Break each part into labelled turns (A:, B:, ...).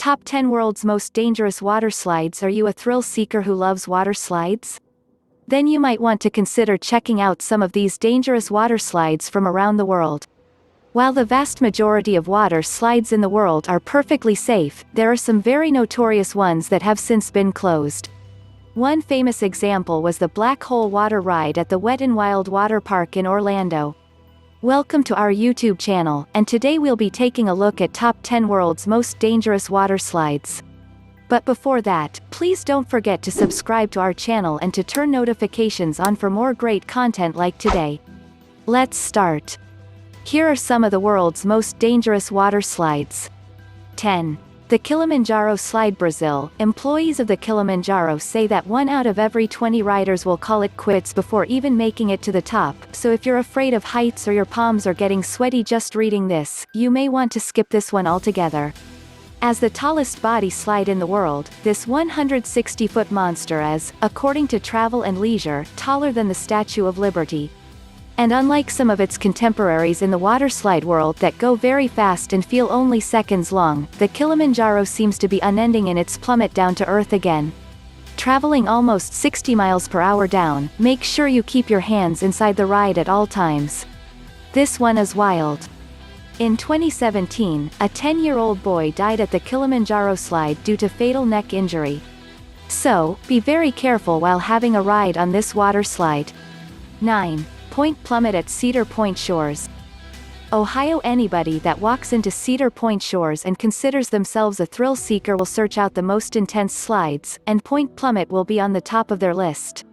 A: Top 10 World's Most Dangerous Water Slides. Are you a thrill seeker who loves water slides? Then you might want to consider checking out some of these dangerous water slides from around the world. While the vast majority of water slides in the world are perfectly safe, there are some very notorious ones that have since been closed. One famous example was the Black Hole Water Ride at the Wet n Wild Water Park in Orlando. Welcome to our YouTube channel, and today we'll be taking a look at top 10 world's most dangerous water slides. But before that, please don't forget to subscribe to our channel and to turn notifications on for more great content like today. Let's start. Here are some of the world's most dangerous water slides. 10. The Kilimanjaro Slide. Brazil. Employees of the Kilimanjaro say that 1 out of every 20 riders will call it quits before even making it to the top, so if you're afraid of heights or your palms are getting sweaty just reading this, you may want to skip this one altogether. As the tallest body slide in the world, this 160-foot monster is, according to Travel and Leisure, taller than the Statue of Liberty. And unlike some of its contemporaries in the waterslide world that go very fast and feel only seconds long, the Kilimanjaro seems to be unending in its plummet down to earth again. Traveling almost 60 miles per hour down, make sure you keep your hands inside the ride at all times. This one is wild. In 2017, a 10-year-old boy died at the Kilimanjaro slide due to fatal neck injury. So, be very careful while having a ride on this water slide. 9. Point Plummet at Cedar Point Shores, Ohio. Anybody that walks into Cedar Point Shores and considers themselves a thrill seeker will search out the most intense slides, and Point Plummet will be on the top of their list.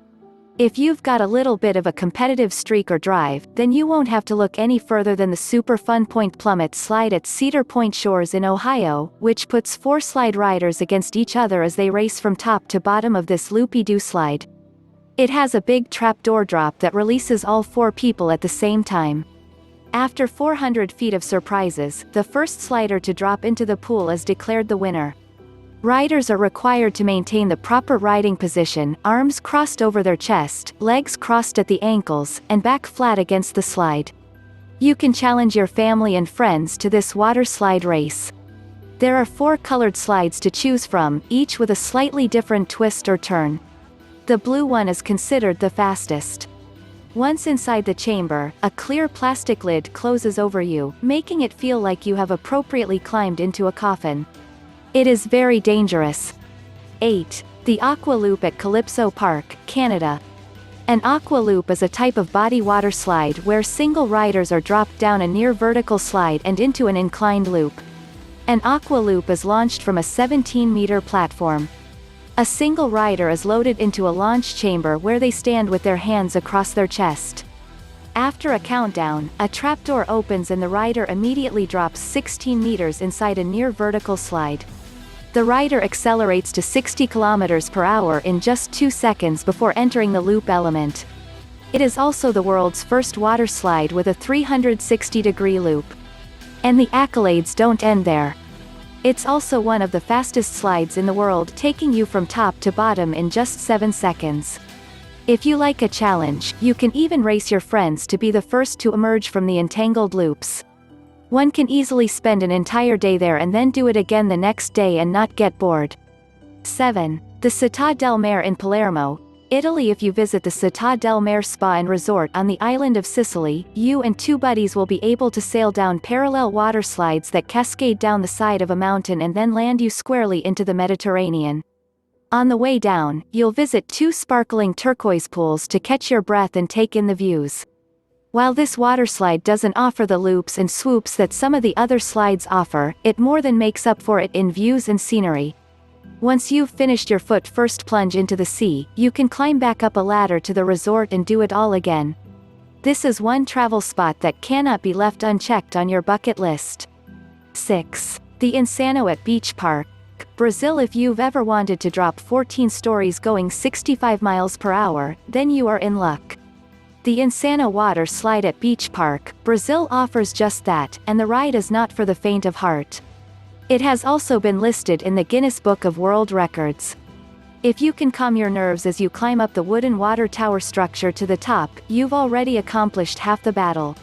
A: If you've got a little bit of a competitive streak or drive, then you won't have to look any further than the super fun Point Plummet slide at Cedar Point Shores in Ohio, which puts 4 slide riders against each other as they race from top to bottom of this loopy-doo slide. It has a big trapdoor drop that releases all 4 people at the same time. After 400 feet of surprises, the first slider to drop into the pool is declared the winner. Riders are required to maintain the proper riding position, arms crossed over their chest, legs crossed at the ankles, and back flat against the slide. You can challenge your family and friends to this water slide race. There are 4 colored slides to choose from, each with a slightly different twist or turn. The blue one is considered the fastest. Once inside the chamber, a clear plastic lid closes over you, making it feel like you have appropriately climbed into a coffin. It is very dangerous. 8. The Aqua Loop at Calypso Park, Canada. An aqua loop is a type of body water slide where single riders are dropped down a near vertical slide and into an inclined loop. An aqua loop is launched from a 17-meter platform. A single rider is loaded into a launch chamber where they stand with their hands across their chest. After a countdown, a trapdoor opens and the rider immediately drops 16 meters inside a near vertical slide. The rider accelerates to 60 kilometers per hour in just 2 seconds before entering the loop element. It is also the world's first water slide with a 360-degree loop. And the accolades don't end there. It's also one of the fastest slides in the world, taking you from top to bottom in just 7 seconds. If you like a challenge, you can even race your friends to be the first to emerge from the entangled loops. One can easily spend an entire day there and then do it again the next day and not get bored. 7. The Citta Del Mare in Palermo, Italy. If you visit the Citta Del Mare Spa and Resort on the island of Sicily, you and 2 buddies will be able to sail down parallel water slides that cascade down the side of a mountain and then land you squarely into the Mediterranean. On the way down, you'll visit 2 sparkling turquoise pools to catch your breath and take in the views. While this waterslide doesn't offer the loops and swoops that some of the other slides offer, it more than makes up for it in views and scenery. Once you've finished your first plunge into the sea, you can climb back up a ladder to the resort and do it all again. This is one travel spot that cannot be left unchecked on your bucket list. 6. The Insano at Beach Park, Brazil. If you've ever wanted to drop 14 stories going 65 miles per hour, then you are in luck. The Insano water slide at Beach Park, Brazil offers just that, and the ride is not for the faint of heart. It has also been listed in the Guinness Book of World Records. If you can calm your nerves as you climb up the wooden water tower structure to the top, you've already accomplished half the battle.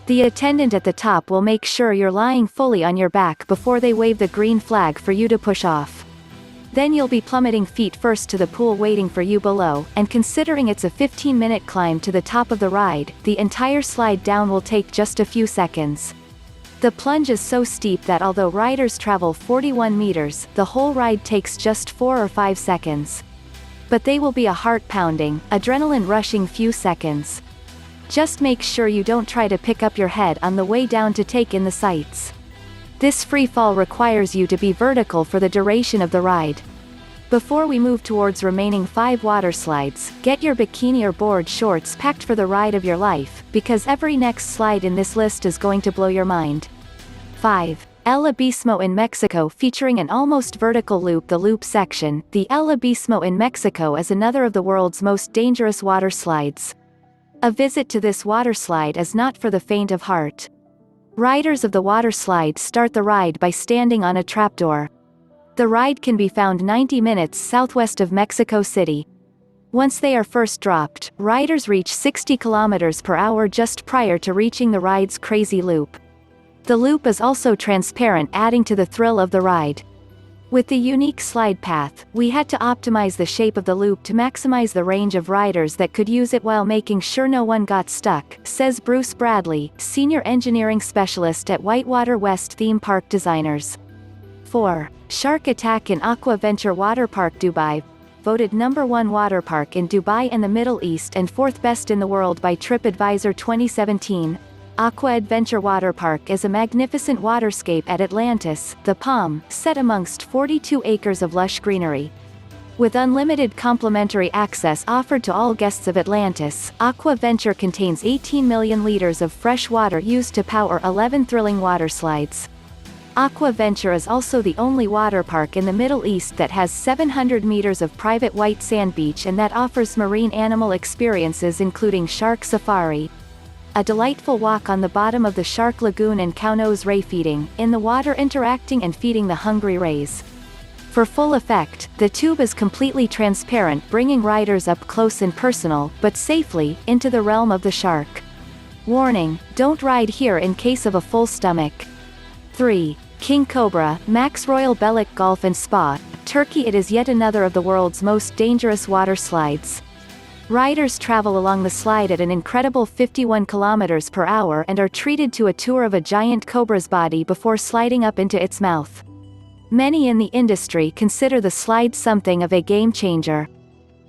A: The attendant at the top will make sure you're lying fully on your back before they wave the green flag for you to push off. Then you'll be plummeting feet first to the pool waiting for you below, and considering it's a 15-minute climb to the top of the ride, the entire slide down will take just a few seconds. The plunge is so steep that although riders travel 41 meters, the whole ride takes just 4 or 5 seconds. But they will be a heart-pounding, adrenaline-rushing few seconds. Just make sure you don't try to pick up your head on the way down to take in the sights. This free fall requires you to be vertical for the duration of the ride. Before we move towards remaining 5 water slides, get your bikini or board shorts packed for the ride of your life, because every next slide in this list is going to blow your mind. 5. El Abismo in Mexico. Featuring an almost vertical loop, the loop section, the El Abismo in Mexico is another of the world's most dangerous water slides. A visit to this water slide is not for the faint of heart. Riders of the water slide start the ride by standing on a trapdoor. The ride can be found 90 minutes southwest of Mexico City. Once they are first dropped, riders reach 60 kilometers per hour just prior to reaching the ride's crazy loop. The loop is also transparent, adding to the thrill of the ride. With the unique slide path, we had to optimize the shape of the loop to maximize the range of riders that could use it while making sure no one got stuck, says Bruce Bradley, Senior Engineering Specialist at Whitewater West Theme Park Designers. 4. Shark Attack in Aqua Venture Water Park Dubai. Voted #1 water park in Dubai and the Middle East and 4th best in the world by TripAdvisor 2017. Aqua Adventure Water Park is a magnificent waterscape at Atlantis, the Palm, set amongst 42 acres of lush greenery. With unlimited complimentary access offered to all guests of Atlantis, Aqua Venture contains 18 million liters of fresh water used to power 11 thrilling water slides. Aqua Venture is also the only water park in the Middle East that has 700 meters of private white sand beach and that offers marine animal experiences including shark safari, a delightful walk on the bottom of the shark lagoon, and cow nose ray feeding, in the water interacting and feeding the hungry rays. For full effect, the tube is completely transparent, bringing riders up close and personal, but safely, into the realm of the shark. Warning: don't ride here in case of a full stomach. 3. King Cobra, Max Royal Bellic Golf and Spa, Turkey. It is yet another of the world's most dangerous water slides. Riders travel along the slide at an incredible 51 kilometers per hour and are treated to a tour of a giant cobra's body before sliding up into its mouth. Many in the industry consider the slide something of a game changer.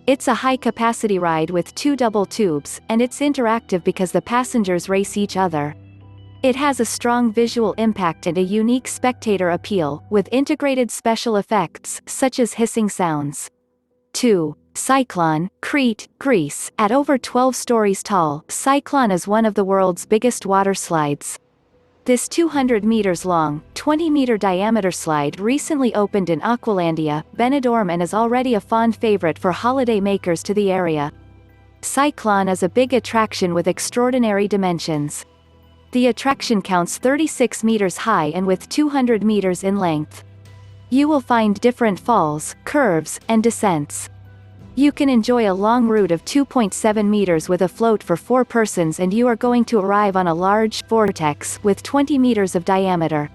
A: It's a high-capacity ride with 2 double tubes, and it's interactive because the passengers race each other. It has a strong visual impact and a unique spectator appeal, with integrated special effects, such as hissing sounds. 2. Cyclone, Crete, Greece. At over 12 stories tall, Cyclone is one of the world's biggest water slides. This 200 meters long, 20-meter diameter slide recently opened in Aqualandia, Benidorm, and is already a fond favorite for holiday makers to the area. Cyclone is a big attraction with extraordinary dimensions. The attraction counts 36 meters high and with 200 meters in length. You will find different falls, curves, and descents. You can enjoy a long route of 2.7 meters with a float for 4 persons, and you are going to arrive on a large vortex with 20 meters of diameter.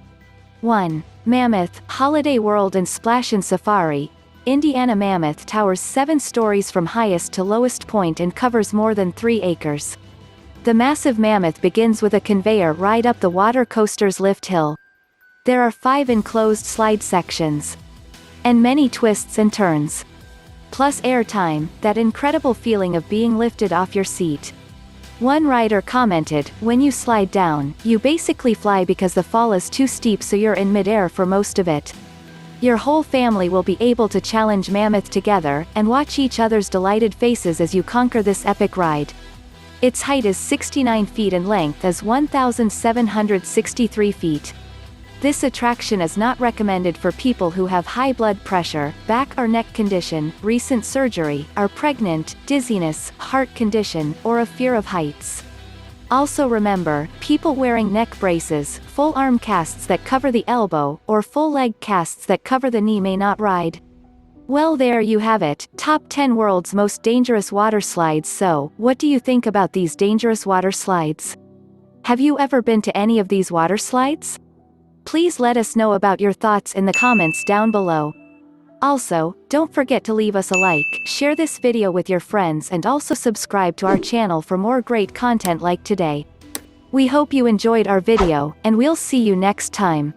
A: 1. Mammoth, Holiday World and Splash and Safari. Indiana. Mammoth towers 7 stories from highest to lowest point and covers more than 3 acres. The massive Mammoth begins with a conveyor ride up the water coaster's lift hill. There are 5 enclosed slide sections. And many twists and turns. Plus airtime, that incredible feeling of being lifted off your seat. One rider commented, "When you slide down, you basically fly because the fall is too steep, so you're in midair for most of it. Your whole family will be able to challenge Mammoth together, and watch each other's delighted faces as you conquer this epic ride." Its height is 69 feet and length is 1,763 feet. This attraction is not recommended for people who have high blood pressure, back or neck condition, recent surgery, are pregnant, dizziness, heart condition, or a fear of heights. Also remember, people wearing neck braces, full arm casts that cover the elbow, or full leg casts that cover the knee may not ride. Well, there you have it, top 10 world's most dangerous water slides. So, what do you think about these dangerous water slides? Have you ever been to any of these water slides? Please let us know about your thoughts in the comments down below. Also, don't forget to leave us a like, share this video with your friends and also subscribe to our channel for more great content like today. We hope you enjoyed our video, and we'll see you next time.